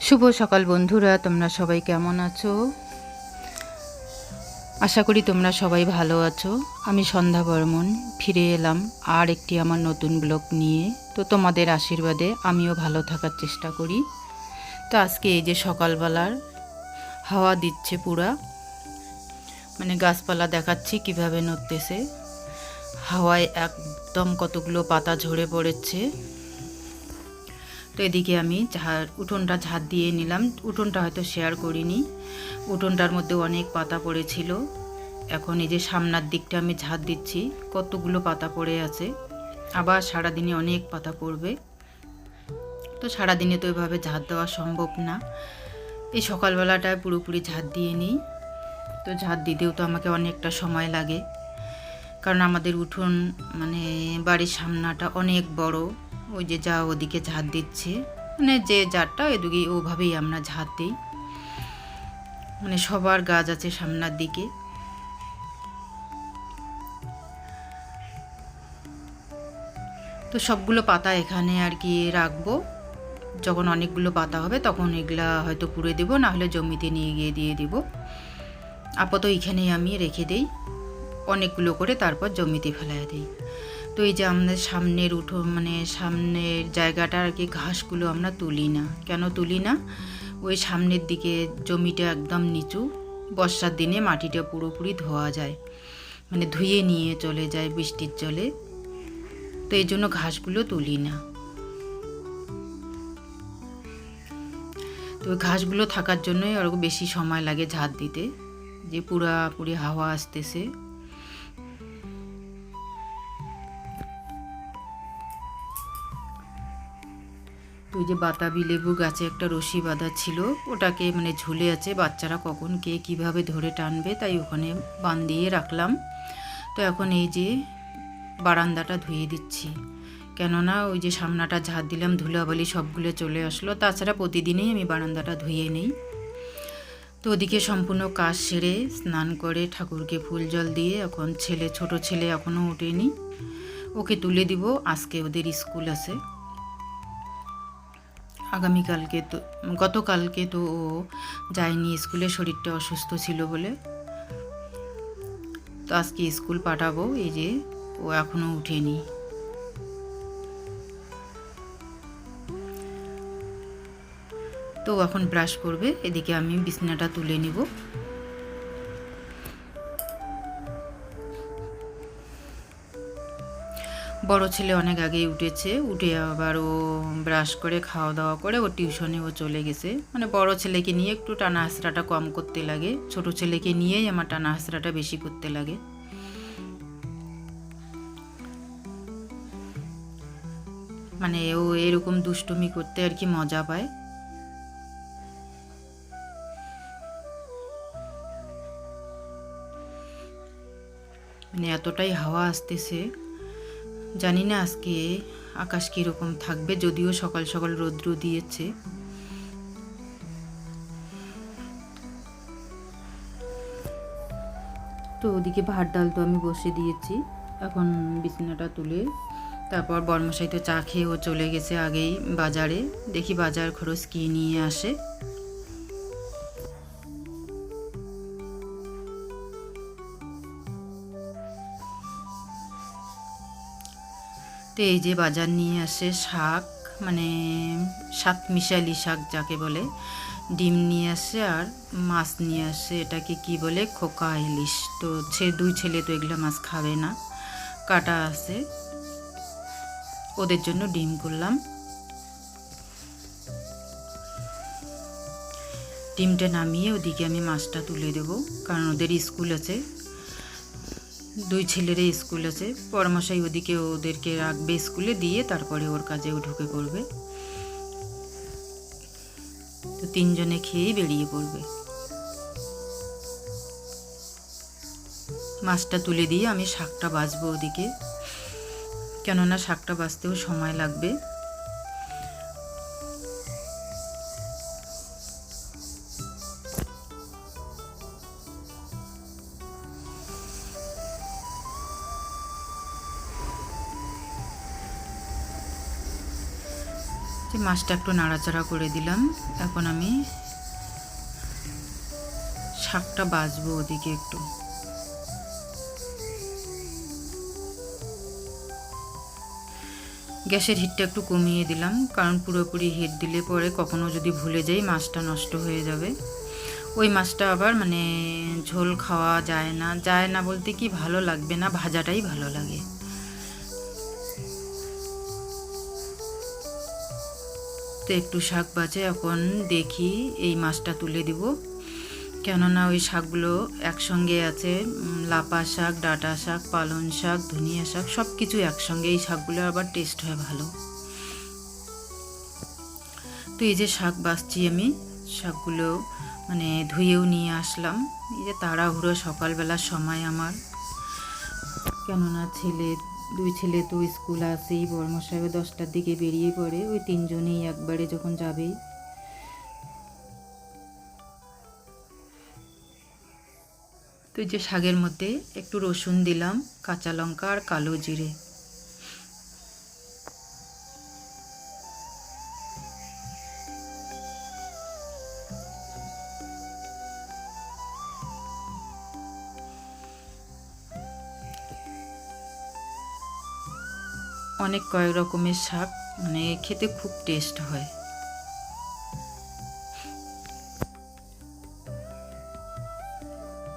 শুভ সকাল বন্ধুরা, তোমরা সবাই কেমন আছো? আশা করি তোমরা সবাই ভালো আছো। আমি সন্ধ্যা বর্মন ফিরে এলাম আর একটি আমার নতুন ব্লগ নিয়ে। তো তোমাদের আশীর্বাদে আমিও ভালো থাকার চেষ্টা করি। তো আজকে এই যে সকালবেলার হাওয়া দিচ্ছে পুরা, মানে গাছপালা দেখাচ্ছি কিভাবে নড়তেছে হাওয়ায়, একদম কতগুলো পাতা ঝরে পড়েছে। তো এদিকে আমি উঠোনটা ঝাড় দিয়ে নিলাম। উঠোনটা হয়তো শেয়ার করিনি, উঠোনটার মধ্যে অনেক পাতা পড়েছিল। এখন এই যে সামনের দিকটা আমি ঝাড় দিচ্ছি, কতগুলো পাতা পড়ে আছে। আবার সারাদিনে অনেক পাতা পড়বে, তো সারাদিনে তো এভাবে ঝাড় দেওয়া সম্ভব না। এই সকালবেলাটায় পুরোপুরি ঝাড় দিয়ে নিই। তো ঝাড় দিতেও তো আমাকে অনেকটা সময় লাগে, কারণ আমাদের উঠোন মানে বাড়ির সামনাটা অনেক বড়। ওই যে যা ওদিকে ঝাড় দিচ্ছে, মানে যে যারটা এদিকে ওভাবেই আমরা ঝাড় দিই। মানে সবার গাছ আছে সামনের দিকে। তো সবগুলো পাতা এখানে আর কি রাখবো। যখন অনেকগুলো পাতা হবে তখন এগুলা হয়তো পুড়ে দেবো, না হলে জমিতে নিয়ে গিয়ে দিয়ে দিব। আপাতত এখানেই আমি রেখে দেই অনেকগুলো করে, তারপর জমিতে ফেলাই দিই। তো এই যে আমাদের সামনের মানে সামনের জায়গাটা আর কি, ঘাসগুলো আমরা তুলি না। কেন তুলি না? ওই সামনের দিকে জমিটা একদম নিচু, বর্ষার দিনে মাটিটা পুরোপুরি ধোয়া যায়, মানে ধুয়ে নিয়ে চলে যায় বৃষ্টির জলে। তো এই জন্য ঘাসগুলো তুলি না। তো ওই ঘাসগুলো থাকার জন্যই আরও বেশি সময় লাগে ঝাড় দিতে, যে পুরাপুরি হাওয়া আসতেছে। তো যে বাতাবি লেবু গাছে একটা রশি বাঁধা ছিল, ওটাকে মানে ঝুলে আছে, বাচ্চারা কখন কে কীভাবে ধরে টানবে, তাই ওখানে বাঁধিয়ে রাখলাম। তো এখন এই যে বারান্দাটা ধুয়ে দিচ্ছি, কেননা ওই যে সামনাটা ঝাড় দিলাম, ধুলাবালি সবগুলো চলে আসলো। তাছাড়া প্রতিদিনই আমি বারান্দাটা ধুয়ে নিই। তো ওদিকে সম্পূর্ণ কাজ সেরে স্নান করে ঠাকুরকে ফুল জল দিয়ে, এখন ছোট ছেলে এখনও ওঠেনি, ওকে তুলে দিব। আজকে ওদের স্কুল আছে, আগামীকালকে। তো গতকালকে তো ও যায়নি স্কুলে, শরীরটা অসুস্থ ছিল বলে। তো আজকে স্কুল পাঠাবো। এই যে ও এখনও উঠেনি। তো এখন ব্রাশ করবে, এদিকে আমি বিছানাটা তুলে নিব। বড় ছেলে অনেক আগেই উঠেছে, উঠে আবার ও ব্রাশ করে খাওয়া দাওয়া করে ও টিউশনে ও চলে গেছে। মানে বড় ছেলেকে নিয়ে একটু টানা হাসরাটা কম করতে লাগে, ছোট ছেলেকে নিয়েই আমার টানা হাসরাটা বেশি করতে লাগে। মানে ও এরকম দুষ্টুমি করতে আর কি মজা পায়। মানে এতটাই হাওয়া আসতেছে, জানি না আজকে আকাশ কীরকম থাকবে, যদিও সকাল সকাল রৌদ্র দিয়েছে। তো ওদিকে ভাত ডাল তো আমি বসে দিয়েছি, এখন বিছানাটা তুলে তারপর বর্মশাই তো চা খেয়ে ও চলে গেছে আগেই বাজারে। দেখি বাজার খরচ কী নিয়ে আসে। তো এই যে বাজার নিয়ে আসে শাক, মানে সাত মিশালি শাক যাকে বলে, ডিম নিয়ে আসে আর মাছ নিয়ে আসে, এটাকে কি বলে, খোকা ইলিশ। তো দুই ছেলে তো এগুলো মাছ খাবে না, কাটা আছে, ওদের জন্য ডিম করলাম। ডিমটা নামিয়ে ওদিকে আমি মাছটা তুলে দেব, কারণ ওদের স্কুল আছে, দুই ছেলেরই স্কুল আছে। পরমশাই ওদিকে ওদেরকে রাখবে স্কুলে, দিয়ে তারপরে ওর কাজে ও ঢুকে পড়বে। তো তিনজনে খেয়েই বেরিয়ে পড়বে। মাছটা তুলে দিয়ে আমি শাকটা ভাজবো ওদিকে, কেননা শাকটা ভাজতেও সময় লাগবে। মাছটা একটু নাড়াচাড়া করে দিলাম। এখন আমি শাকটা ভাজবো ওদিকে একটু। গ্যাসের হিটটা একটু কমিয়ে দিলাম, কারণ পুরোপুরি হিট দিলে পরে কখনো যদি ভুলে যাই মাছটা নষ্ট হয়ে যাবে। ওই মাছটা আবার মানে ঝোল খাওয়া যায় না বলতে কি ভালো লাগবে না, ভাজাটাই ভালো লাগে। তো একটু শাক বাজে, এখন দেখি এই মাছটা তুলে দিব, কেননা ওই শাকগুলো একসঙ্গে আছে, লাপা শাক, ডাঁটা শাক, পালং শাক, ধনিয়া শাক, সব কিছু একসঙ্গে, এই শাকগুলো আবার টেস্ট হয় ভালো। তো এই যে শাক বাছছি আমি, শাকগুলো মানে ধুয়েও নিয়ে আসলাম। এই যে তাড়াহুড়ো সকালবেলার সময় আমার, কেননা দুই ছেলে তো স্কুল আসেই, বর্মশাইও 10টার দিকে বেরিয়ে পড়ে, ওই 3জনেই একবারে যখন যাবেই। তো এই যে শাকের মধ্যে একটু রসুন দিলাম, কাঁচা লঙ্কা আর কালো জিরে। অনেক কয়েক রকমের শাক, মানে খেতে খুব টেস্ট হয়।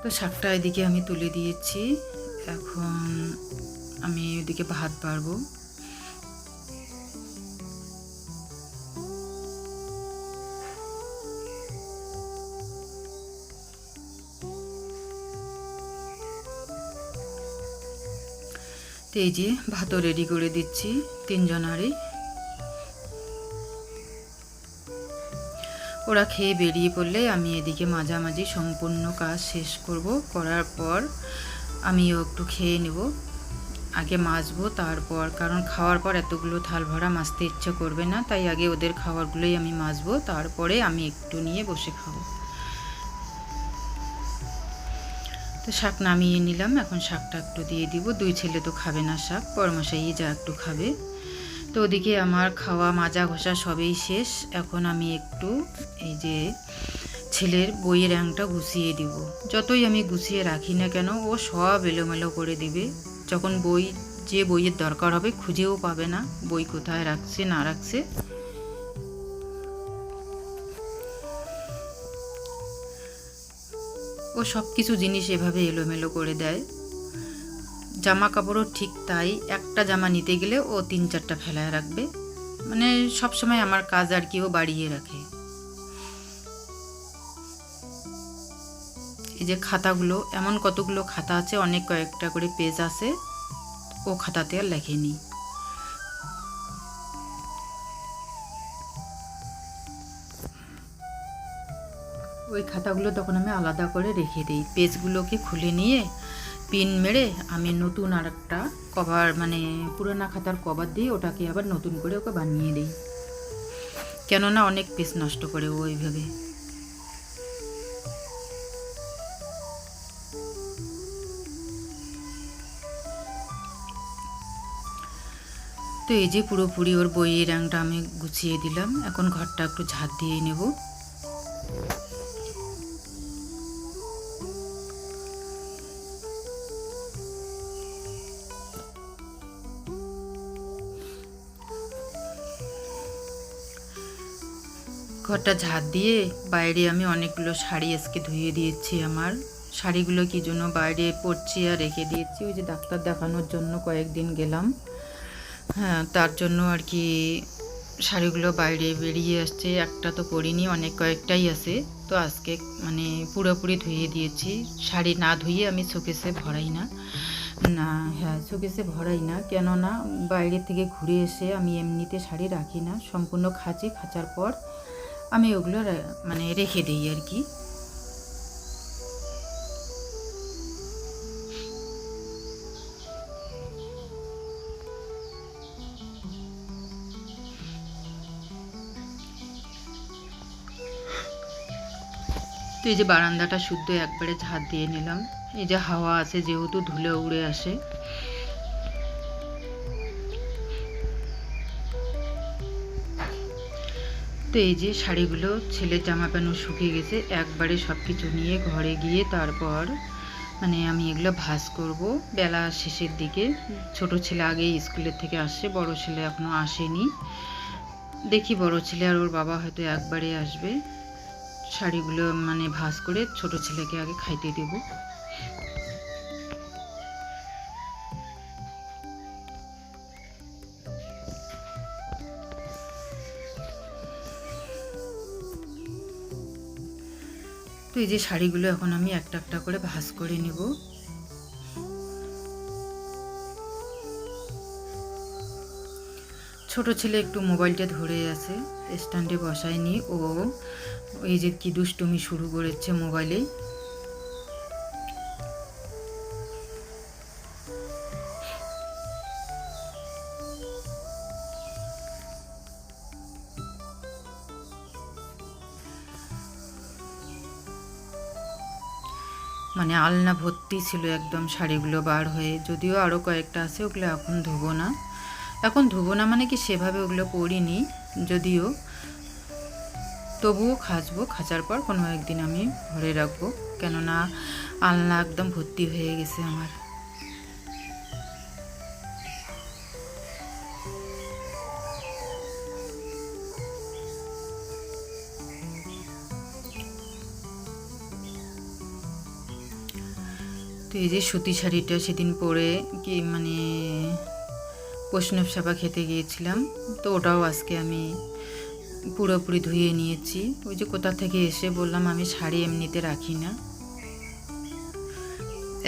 তো শাকটা এদিকে আমি তুলে দিয়েছি, এখন আমি ওদিকে ভাত বাড়বো। তো এই যে ভাতও রেডি করে দিচ্ছি 3জনারই। ওরা খেয়ে বেরিয়ে পড়লে আমি এদিকে মাঝামাঝি সম্পূর্ণ কাজ শেষ করব। করার পর আমিও একটু খেয়ে নেব, আগে মাজবো তারপর, কারণ খাওয়ার পর এতগুলো থাল ভরা মাজতে ইচ্ছে করবে না, তাই আগে ওদের খাবারগুলোই আমি মাজবো, তারপরে আমি একটু নিয়ে বসে খাবো। তো শাক নামিয়ে নিলাম, এখন শাকটা একটু দিয়ে দিব। 2 ছেলে তো খাবে না শাক, বড়মশাই যা একটু খাবে। তো ওদিকে আমার খাওয়া মাজা ঘষা সবই শেষ। এখন আমি একটু এই যে ছেলের বইয়ের র্যাংটা গুছিয়ে দিব। যতই আমি গুছিয়ে রাখি না কেন, ও সব এলোমেলো করে দিবে। যখন যে বইয়ের দরকার হবে খুঁজেও পাবে না বই কোথায় রাখছে না রাখছে। ও সব কিছু জিনিস এভাবে এলোমেলো করে দেয়। জামা কাপড়ও ঠিক তাই, একটা জামা নিতে গেলে ও 3-4টা ফেলায় রাখবে, মানে সবসময় আমার কাজ আর কি ও বাড়িয়ে রাখে। এই যে খাতাগুলো, এমন কতগুলো খাতা আছে, অনেক কয়েকটা করে পেজ আছে, ও খাতাতে আর লেখেনি। ওই খাতাগুলো তখন আমি আলাদা করে রেখে দিই। পেজগুলোকে খুলে নিয়ে পিন মেরে আমি নতুন আর একটা কভার, মানে পুরোনো খাতার কভার দিয়ে ওটাকে আবার নতুন করে ওকে বানিয়ে দিই, কেননা অনেক পেজ নষ্ট করে ও ওইভাবে। তো এই যে পুরোপুরি ওর বইয়ের রঙটা আমি গুছিয়ে দিলাম, এখন ঘরটা একটু ঝাঁট দিয়ে নেব। ঘরটা ঝাঁট দিয়ে বাইরে আমি অনেকগুলো শাড়ি আজকে ধুয়ে দিয়েছি। আমার শাড়িগুলো কি জন্য বাইরে পরছি আর রেখে দিয়েছি, ওই যে ডাক্তার দেখানোর জন্য কয়েকদিন গেলাম, হ্যাঁ তার জন্য আর কি শাড়িগুলো বাইরে বেরিয়ে আসছে। একটা তো পরিনি, অনেক কয়েকটাই আছে। তো আজকে মানে পুরোপুরি ধুয়ে দিয়েছি। শাড়ি না ধুয়ে আমি শোকেসে ভরাই না, হ্যাঁ শোকেসে ভরাই না, কেননা বাইরে থেকে ঘুরে এসে আমি এমনিতে শাড়ি রাখি না, সম্পূর্ণ খাঁচার পর আমি ওগুলো মানে রেখে দিই আর কি। তো এই যে বারান্দাটা শুদ্ধ একবারে ঝাঁট দিয়ে নিলাম। এই যে হাওয়া আছে যেহেতু, ধুলে উড়ে আসে। তো এই যে শাড়িগুলো ছেলের জামা প্যান্ট শুকিয়ে গেছে, একবারে সব কিছু নিয়ে ঘরে গিয়ে তারপর মানে আমি এগুলো ভাঁজ করব বেলা শেষের দিকে। ছোট ছেলে আগেই স্কুলের থেকে আসছে, বড় ছেলে এখনও আসেনি। দেখি বড় ছেলে আর ওর বাবা হয়তো একবারে আসবে। শাড়িগুলো মানে ভাঁজ করে ছোট ছেলেকে আগে খাইতে দেব। তো এই যে শাড়িগুলো এখন আমি একটা একটা করে ভাঁজ করে নেব। ছোট ছেলে একটু মোবাইলটা ধরে আছে, স্ট্যান্ডে বসায়নি। ও এই যে কি দুষ্টুমি শুরু করেছে মোবাইলে। মানে আলনা ভর্তি ছিল একদম শাড়িগুলো বার হয়ে। যদিও আরও কয়েকটা আছে, ওগুলো এখন ধোবো না। এখন ধোবো না মানে কি সেভাবে ওগুলো পরিনি, যদিও তবুও খাঁচবো। খাঁচার পর কোনো একদিন আমি ভরে রাখবো, কেননা আলনা একদম ভর্তি হয়ে গেছে আমার। তো এই যে সুতি শাড়িটা সেদিন পরে কি মানে বৈষ্ণব সেবা খেতে গিয়েছিলাম, তো ওটাও আজকে আমি পুরোপুরি ধুয়ে নিয়েছি। ওই যে কোথা থেকে এসে বললাম আমি শাড়ি এমনিতে রাখি না,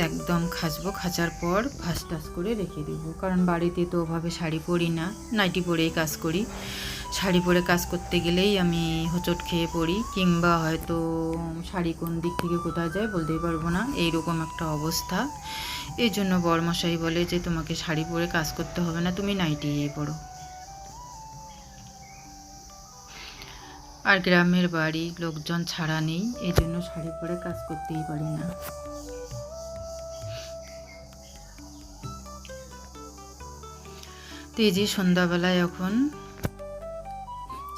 একদম খাঁচবো। খাঁচার পর ভাঁজ টাজ করে রেখে দেবো, কারণ বাড়িতে তো ওভাবে শাড়ি পরি না, নাইটি পরেই কাজ করি। শাড়ি পরে কাজ করতে গেলেই আমি হোঁচট খেয়ে পড়ি, কিংবা হয়তো শাড়ি কোন দিক থেকে কোথায় যায় বলতেই পারবো না, এইরকম একটা অবস্থা। এই জন্য বরমশাই বলে যে তোমাকে শাড়ি পরে কাজ করতে হবে না, তুমি নাইটিই পরো। আর গ্রামের বাড়ি, লোকজন ছাড়া নেই, এই জন্য শাড়ি পরে কাজ করতেই পারি না। তো এই যে সন্ধ্যাবেলায় এখন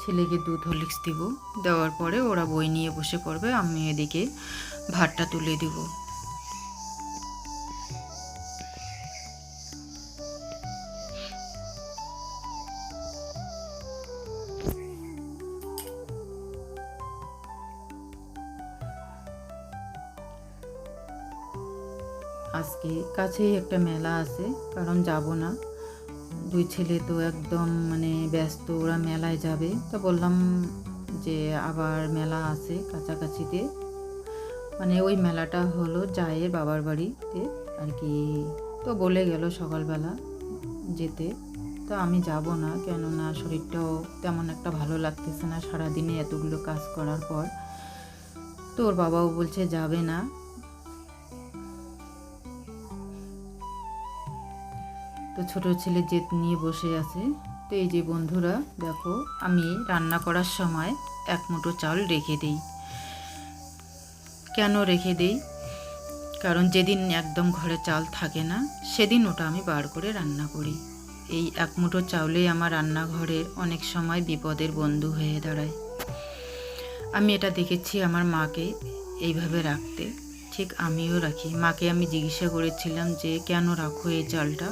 ছেলেকে দুধ হরলিক্স দিব, দেওয়ার পরে ওরা বই নিয়ে বসে পড়বে, আমি এদিকে ভাতটা তুলে দিব। আজকে কাছেই একটা মেলা আছে, কারণ যাব না, দুই ছেলে তো একদম মানে ব্যস্ত, ওরা মেলায় যাবে। তো বললাম যে আবার মেলা আছে কাছাকাছিতে, মানে ওই মেলাটা হলো জায়ের বাবার বাড়িতে আর কি। তো বলে গেল সকালবেলা যেতে, তো আমি যাব না, কেননা শরীরটাও তেমন একটা ভালো লাগতেছে না সারাদিনে এতগুলো কাজ করার পর। তো ওর বাবাও বলছে যাবে না। তো ছোট ছেলে জেদ নিয়ে বসে আছে। তো এই যে বন্ধুরা দেখো, আমি রান্না করার সময় এক মুঠো চাল রেখে দিই। কেন রেখে দিই? কারণ যেদিন একদম ঘরে চাল থাকে না, সেদিন ওটা আমি বার করে রান্না করি। এই এক মুঠো চাউলেই আমার রান্নাঘরের অনেক সময় বিপদের বন্ধু হয়ে দাঁড়ায়। আমি এটা দেখেছি আমার মাকে এইভাবে রাখতে, ঠিক আমিও রাখি। মাকে আমি জিজ্ঞাসা করেছিলাম যে কেন রাখো এই চালটা?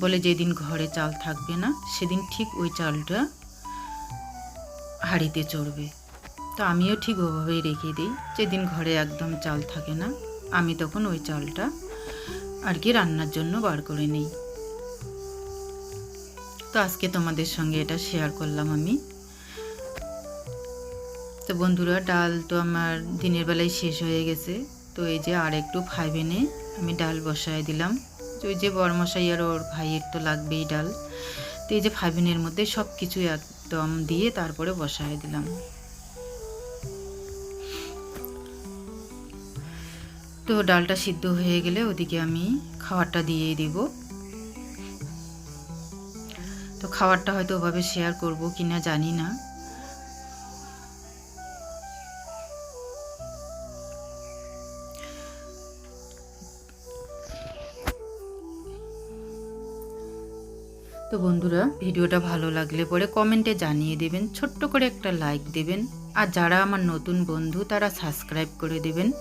বলে যেদিন ঘরে চাল থাকবে না সেদিন ঠিক ওই চালটা হাঁড়িতে চড়বে। তো আমিও ঠিক ওভাবেই রেখে দিই, যেদিন ঘরে একদম চাল থাকে না আমি তখন ওই চালটা আর কি রান্নার জন্য বার করে নিই। তো আজকে তোমাদের সঙ্গে এটা শেয়ার করলাম আমি। তো বন্ধুরা, ডাল তো আমার দিনের বেলায় শেষ হয়ে গেছে। তো এই যে আর একটু 5 এনে আমি ডাল বসায় দিলাম। তো ওই যে বরমশাই আর ওর ভাইয়ের তো লাগবেই ডাল। তো এই যে 5 এর মধ্যে সব কিছু একদম দিয়ে তারপরে বসায় দিলাম। তো ডালটা সিদ্ধ হয়ে গেলে ওদিকে আমি খাবারটা দিয়ে দিব। তো খাবারটা হয়তো ওভাবে শেয়ার করব কিনা জানি না। তো বন্ধুরা, ভিডিওটা ভালো লাগলে পরে কমেন্টে জানিয়ে দেবেন, ছোট্ট করে একটা লাইক দেবেন। আর যারা আমার নতুন বন্ধু তারা সাবস্ক্রাইব করে দেবেন।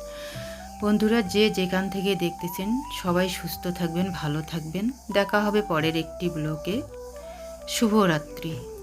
বন্ধুরা, যে যেখান থেকে দেখতেছেন সবাই সুস্থ থাকবেন, ভালো থাকবেন। দেখা হবে পরের একটি ব্লগে। শুভরাত্রি।